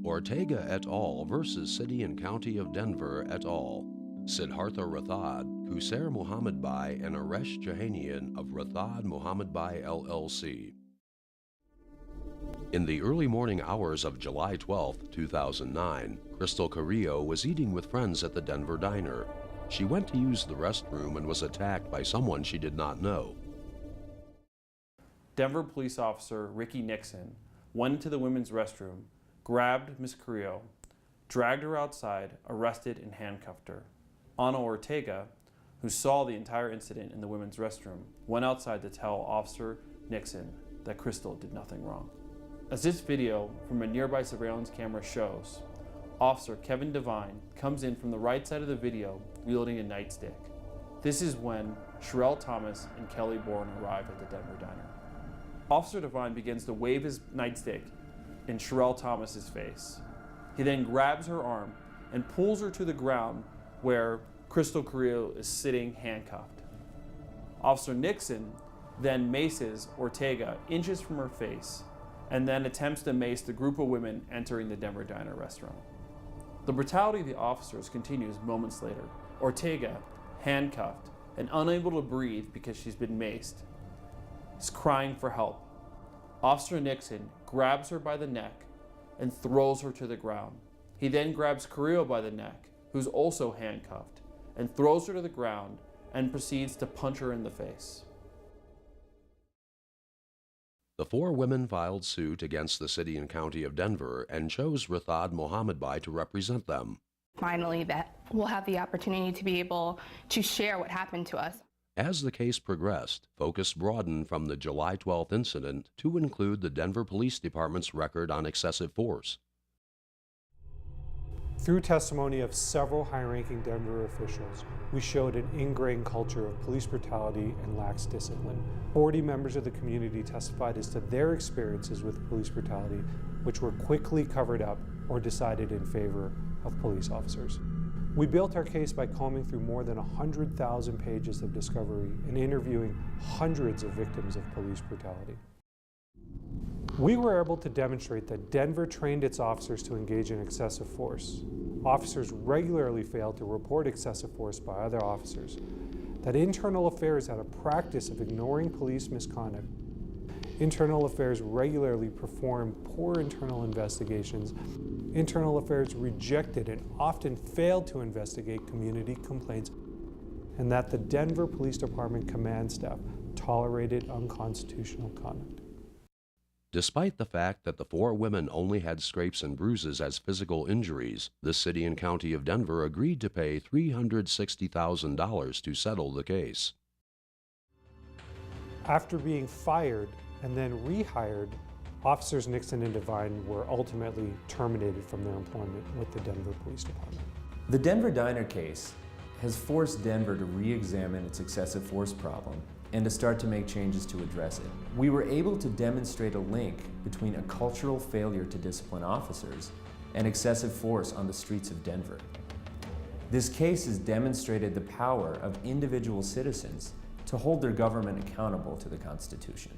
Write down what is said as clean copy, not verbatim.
Ortega et al. Versus City and County of Denver et al. Siddhartha Rathod, Qusair Muhammad Bai, and Aresh Jahanian of Rathod Muhammad Bai LLC. In the early morning hours of July 12, 2009, Crystal Carrillo was eating with friends at the Denver diner. She went to use the restroom and was attacked by someone she did not know. Denver police officer Ricky Nixon went into the women's restroom, grabbed Ms. Carrillo, dragged her outside, arrested and handcuffed her. Ana Ortega, who saw the entire incident in the women's restroom, went outside to tell Officer Nixon that Crystal did nothing wrong. As this video from a nearby surveillance camera shows, Officer Kevin Devine comes in from the right side of the video wielding a nightstick. This is when Sherelle Thomas and Kelly Bourne arrive at the Denver diner. Officer Devine begins to wave his nightstick in Sherelle Thomas's face. He then grabs her arm and pulls her to the ground where Crystal Carrillo is sitting handcuffed. Officer Nixon then maces Ortega inches from her face and then attempts to mace the group of women entering the Denver diner restaurant. The brutality of the officers continues moments later. Ortega, handcuffed and unable to breathe because she's been maced, is crying for help. Officer Nixon grabs her by the neck and throws her to the ground. He then grabs Carrillo by the neck, who's also handcuffed, and throws her to the ground and proceeds to punch her in the face. The four women filed suit against the City and County of Denver and chose Rathod Muhammad Bai to represent them. Finally, that we'll have the opportunity to be able to share what happened to us. As the case progressed, focus broadened from the July 12th incident to include the Denver Police Department's record on excessive force. Through testimony of several high-ranking Denver officials, we showed an ingrained culture of police brutality and lax discipline. 40 members of the community testified as to their experiences with police brutality, which were quickly covered up or decided in favor of police officers. We built our case by combing through more than 100,000 pages of discovery and interviewing hundreds of victims of police brutality. We were able to demonstrate that Denver trained its officers to engage in excessive force. Officers regularly failed to report excessive force by other officers. That Internal Affairs had a practice of ignoring police misconduct. Internal Affairs regularly performed poor internal investigations. Internal Affairs rejected and often failed to investigate community complaints. And that the Denver Police Department command staff tolerated unconstitutional conduct. Despite the fact that the four women only had scrapes and bruises as physical injuries, the City and County of Denver agreed to pay $360,000 to settle the case. After being fired and then rehired, Officers Nixon and Devine were ultimately terminated from their employment with the Denver Police Department. The Denver diner case has forced Denver to re-examine its excessive force problem and to start to make changes to address it. We were able to demonstrate a link between a cultural failure to discipline officers and excessive force on the streets of Denver. This case has demonstrated the power of individual citizens to hold their government accountable to the Constitution.